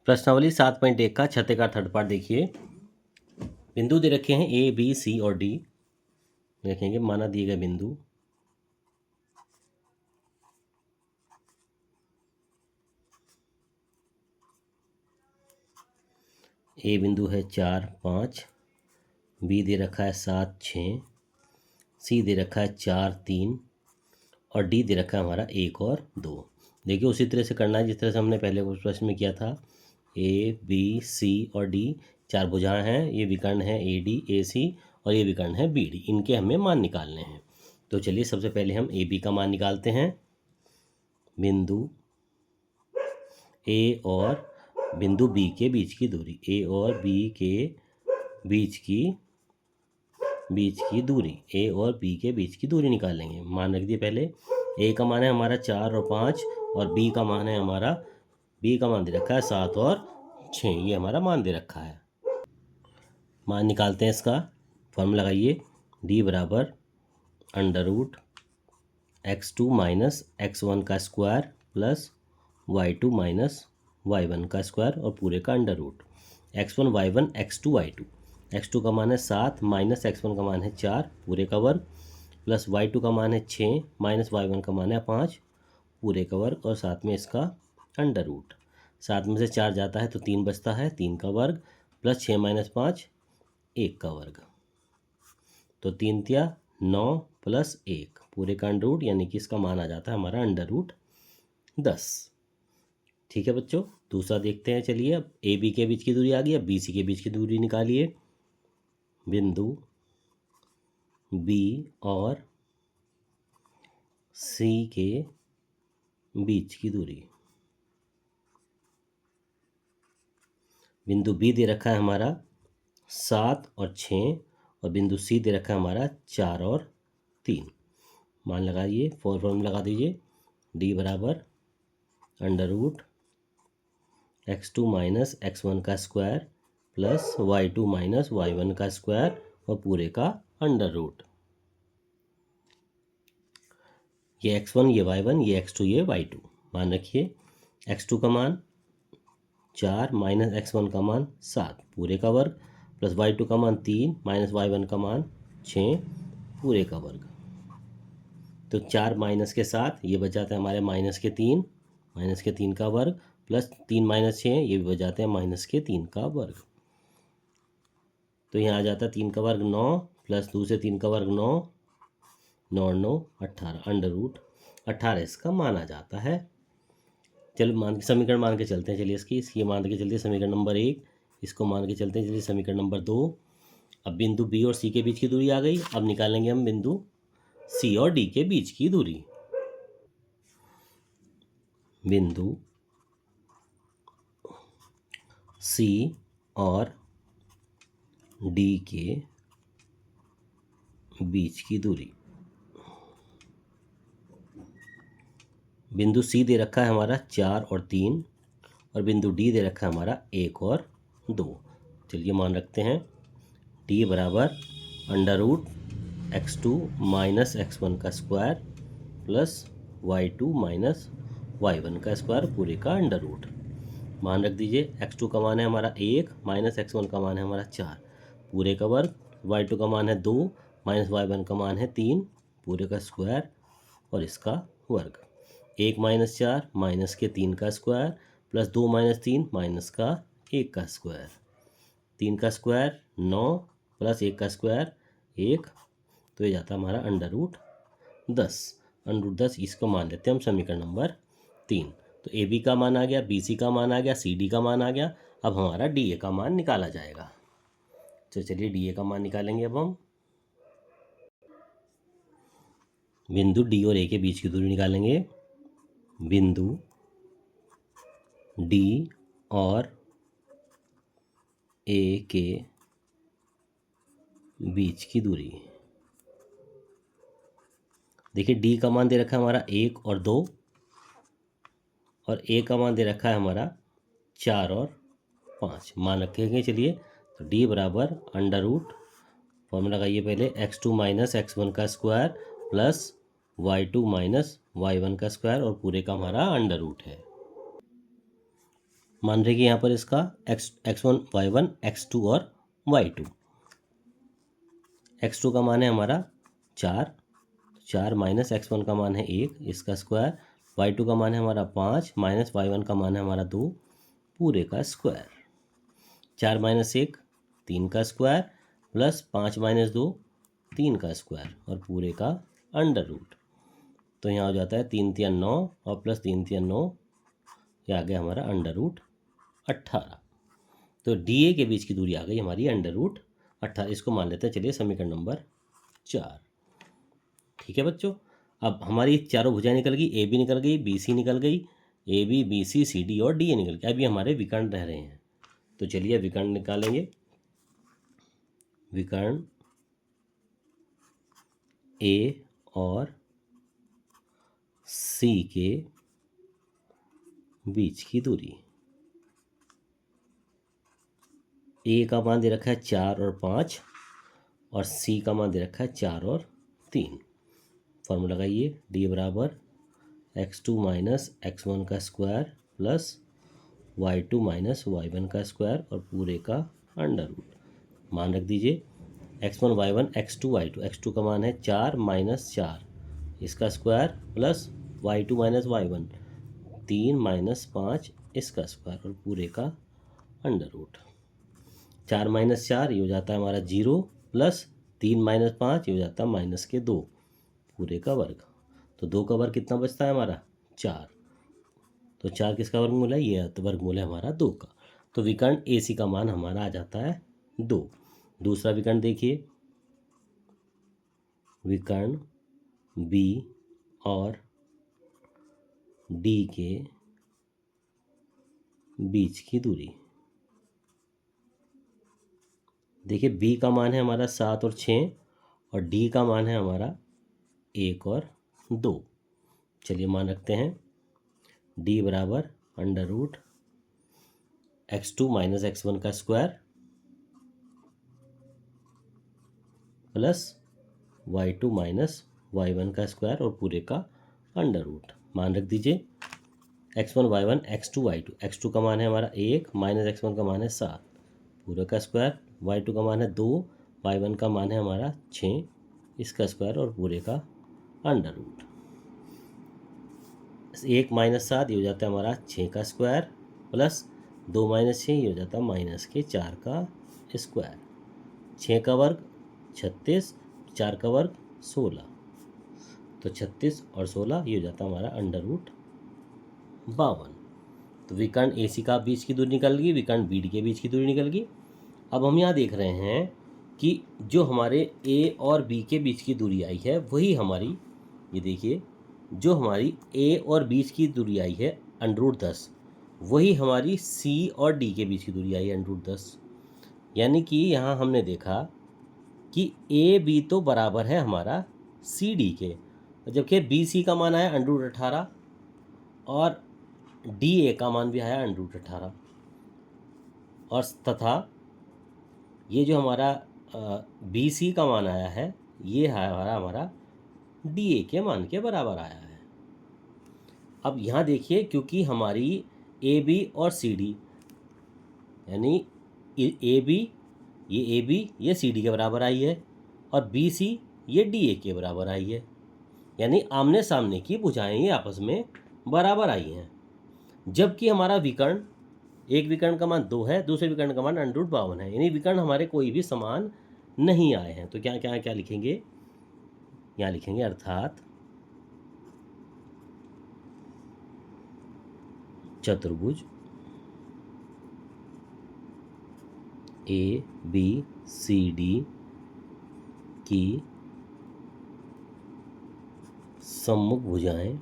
प्रश्नावली 7.1 का छठे का थर्ड पार्ट देखिए। बिंदु दे रखे हैं ए बी सी और डी। देखेंगे माना दिए गए बिंदु ए बिंदु है 4 5, बी दे रखा है 7 6, सी दे रखा है 4 3 और डी दे रखा है हमारा 1 और 2। देखिए उसी तरह से करना है जिस तरह से हमने पहले उस प्रश्न में किया था। ए बी सी और डी चार भुजाएं हैं, ये विकर्ण है ए डी ए सी और ये विकर्ण है बी डी, इनके हमें मान निकालने हैं। तो चलिए सबसे पहले हम ए बी का मान निकालते हैं। बिंदु ए और बिंदु बी के बीच की दूरी, ए और बी के बीच की दूरी, ए और बी के बीच की दूरी निकालेंगे। मान रख दिए पहले। ए का मान है हमारा 4 और 5 और बी का मान है हमारा, बी का मान दे रखा है 7 और 6, ये हमारा मान दे रखा है। मान निकालते हैं इसका। फॉर्मूला लगाइए। डी बराबर √x2 माइनस x1 का square plus y2 minus y1 का स्क्वायर और पूरे का under root. x1 y1 x2 y2, x2 का मान है 7 माइनस x1 का मान है 4 पूरे का वर्ग प्लस y2 का मान है 6 माइनस y1 का मान है 5 पूरे का वर्ग और साथ में इसका अंडर रूट। 7 में से 4 जाता है तो 3 बचता है, 3 का वर्ग प्लस 6 माइनस 5 1 का वर्ग। तो 3 तिया 9 प्लस 1 पूरे का अंडर रूट, यानी कि इसका मान आ जाता है हमारा अंडर रूट 10। ठीक है बच्चों, दूसरा देखते हैं। चलिए अब ए बी के बीच की दूरी आ गई, अब बी सी के बीच की दूरी निकालिए। बिंदु बी और सी के बीच की दूरी। बिंदु बी दे रखा है हमारा 7 और 6 और बिंदु सी दे रखा है हमारा 4 और 3। मान लगाइए, फॉर्मूला लगा दीजिए। डी बराबर √x2 माइनस x1 का square plus y2 minus y1 का स्क्वायर और पूरे का अंडर रूट। ये x1 ये y1 ये x2 ये y2। मान रखिए x2 का मान 4 माइनस x1 का मान 7 पूरे का वर्ग प्लस y2 का मान 3 माइनस y1 का मान 6 पूरे का वर्ग। तो 4 माइनस के 7 ये बच जाता है हमारे माइनस के 3 का वर्ग प्लस 3 माइनस 6 ये भी बच जाते हैं माइनस के 3 का वर्ग। तो यहाँ आ जाता है 3 का वर्ग 9 प्लस 2 से 3 का वर्ग 9, 9 9 18 अंडर रूट 18 इसका मान आ जाता है। चलो समीकरण मान के चलते हैं। चलिए इसकी मान के चलते समीकरण नंबर 1, इसको मान के चलते हैं। चलिए समीकरण नंबर 2। अब बिंदु बी और सी के बीच की दूरी आ गई। अब निकालेंगे हम बिंदु सी और डी के बीच की दूरी। बिंदु सी और डी के बीच की दूरी। बिंदु सी दे रखा है हमारा 4 और 3 और बिंदु डी दे रखा है हमारा 1 और 2। चलिए मान रखते हैं। डी बराबर √x2 माइनस x1 का square plus y2 minus y1 का स्क्वायर पूरे का अंडर रूट। मान रख दीजिए। x2 का मान है हमारा 1 माइनस x1 का मान है हमारा 4 पूरे का वर्ग, y2 का मान है 2 माइनस y1 का मान है 3 पूरे का स्क्वायर और इसका वर्ग। 1 माइनस 4 माइनस के 3 का स्क्वायर प्लस 2 माइनस 3 माइनस का 1 का स्क्वायर। 3 का स्क्वायर 9 प्लस 1 का स्क्वायर 1, तो ये जाता है हमारा अंडर रूट 10। अंडर रूट 10 इसको मान लेते हैं हम समीकरण नंबर 3। तो ए बी का मान आ गया, बी सी का मान आ गया, सी डी का मान आ गया। अब हमारा डी ए का मान निकाला जाएगा। तो चलिए डी ए का मान निकालेंगे। अब हम बिंदु डी और ए के बीच की दूरी निकालेंगे। बिंदु डी और ए के बीच की दूरी। देखिए डी का मान दे रखा है हमारा 1 और 2 और ए का मान दे रखा है हमारा 4 और 5। मान रखेंगे। चलिए तो डी बराबर फॉर्मूला लगाइए पहले। x2 माइनस x1 का square plus y2 minus y1 का स्क्वायर और पूरे का हमारा अंडर रूट है। मान रहे कि यहाँ पर इसका x1 y1 x2 और y2। x2 का मान है हमारा 4, 4 माइनस x1 का मान है 1 इसका स्क्वायर, y2 का मान है हमारा 5 माइनस y1 का मान है हमारा 2 पूरे का स्क्वायर। 4 माइनस 1 3 का स्क्वायर प्लस 5 माइनस 2 3 का स्क्वायर और पूरे का अंडर रूट। तो यहाँ हो जाता है 3 3 9 और प्लस 3 3 9, ये आ गया हमारा अंडर रूट 18। तो डी ए के बीच की दूरी आ गई हमारी अंडर रूट 18। इसको मान लेते हैं चलिए समीकरण नंबर 4। ठीक है बच्चों, अब हमारी चारों भुजाएं निकल गई, ए बी निकल गई, बी सी निकल गई, A B B C C D और डी ए निकल गया। अभी हमारे विकर्ण रह रहे हैं, तो चलिए विकर्ण निकालेंगे। विकर्ण ए और सी के बीच की दूरी। ए का मान दे रखा है 4 और 5 और सी का मान दे रखा है 4 और 3। फॉर्मूला लगाइए, डी बराबर x2 माइनस x1 का square plus y2 minus y1 का स्क्वायर और पूरे का अंडर रूट। मान रख दीजिए x1 y1 x2 y2। x2 का मान है 4 माइनस 4 इसका square plus y2 minus y1 3 minus 5 इसका स्क्वायर और पूरे का अंडर रूट। 4 माइनस 4 ये हो जाता है हमारा 0 प्लस 3 माइनस 5 ये हो जाता है माइनस के 2 पूरे का वर्ग। तो 2 का वर्ग कितना बचता है हमारा 4। तो 4 किसका वर्गमूल है, ये तो वर्गमूल है हमारा 2 का। तो विकर्ण ए सी का मान हमारा आ जाता है 2। दूसरा विकर्ण देखिए, विकर्ण बी और डी के बीच की दूरी। देखिए बी का मान है हमारा 7 और 6 और डी का मान है हमारा 1 और 2। चलिए मान रखते हैं, डी बराबर under root x2 minus x1 का square plus y2 minus y1 का स्क्वायर और पूरे का अंडर रूट। मान रख दीजिए x1 y1 x2 y2। x2 का मान है हमारा 1 माइनस x1 का मान है 7 पूरे का स्क्वायर, y2 का मान है 2 y1 का मान है हमारा 6 इसका स्क्वायर और पूरे का अंडर रूट। 1 माइनस 7 ये हो जाता है हमारा 6 का स्क्वायर प्लस 2 माइनस 6 ये हो जाता है माइनस के 4 का स्क्वायर। 6 का वर्ग 36, 4 का वर्ग 16, तो 36 और 16 ये हो जाता है हमारा अंडर रूट 52। तो विकर्ण ए सी का बीच की दूरी निकल गई, विकर्ण बी डी के बीच की दूरी निकल गई। अब हम यहाँ देख रहे हैं कि जो हमारे ए और बी के बीच की दूरी आई है वही हमारी, ये देखिए जो हमारी ए और बीच की दूरी आई है अंडर रूट 10, वही हमारी सी और डी के बीच की दूरी आई है अंडर रूट 10। यानी कि यहाँ हमने देखा कि ए बी तो बराबर है हमारा सी डी के, जबकि बी सी का मान आया अंडर रूट 18 और डी ए का मान भी आया अंडर रूट 18 और तथा ये जो हमारा बी सी का मान आया है ये है हमारा डी ए के मान के बराबर आया है। अब यहाँ देखिए क्योंकि हमारी ए बी और सी डी यानी ए बी ये सी डी के बराबर आई है और बी सी ये डी ए के बराबर आई है, यानी आमने सामने की भुजाएं ये आपस में बराबर आई हैं। जबकि हमारा विकर्ण, एक विकर्ण का मान 2 है, दूसरे विकर्ण का मान अंडर रूट 52 है, यानी विकर्ण हमारे कोई भी समान नहीं आए हैं। तो क्या क्या क्या लिखेंगे, यहाँ लिखेंगे अर्थात चतुर्भुज ए बी सी डी की सम्मुख भुजाएं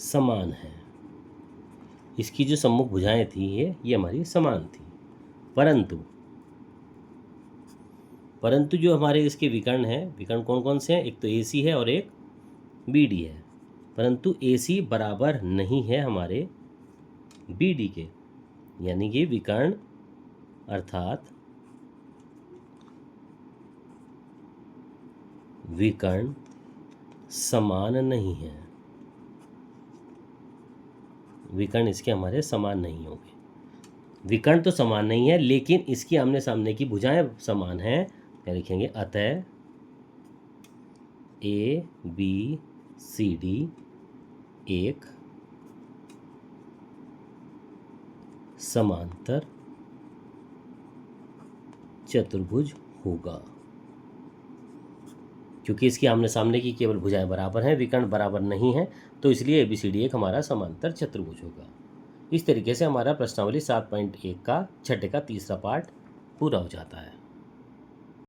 समान हैं। इसकी जो सम्मुख भुजाएं थी ये हमारी समान थी, परंतु जो हमारे इसके विकर्ण हैं, विकर्ण कौन कौन से हैं, एक तो ए सी है और एक बी डी है, परंतु ए सी बराबर नहीं है हमारे बी डी के, यानी कि विकर्ण अर्थात विकर्ण समान नहीं है, विकर्ण इसके हमारे समान नहीं होंगे। विकर्ण तो समान नहीं है, लेकिन इसकी आमने सामने की भुजाएं समान हैं। क्या लिखेंगे? अतः ए बी सी डी एक समांतर चतुर्भुज होगा। क्योंकि इसकी आमने सामने की केवल भुजाएं बराबर हैं, विकर्ण बराबर नहीं है, तो इसलिए ABCD एक हमारा समांतर चतुर्भुज होगा। इस तरीके से हमारा प्रश्नावली 7.1 का छठे का तीसरा पार्ट पूरा हो जाता है।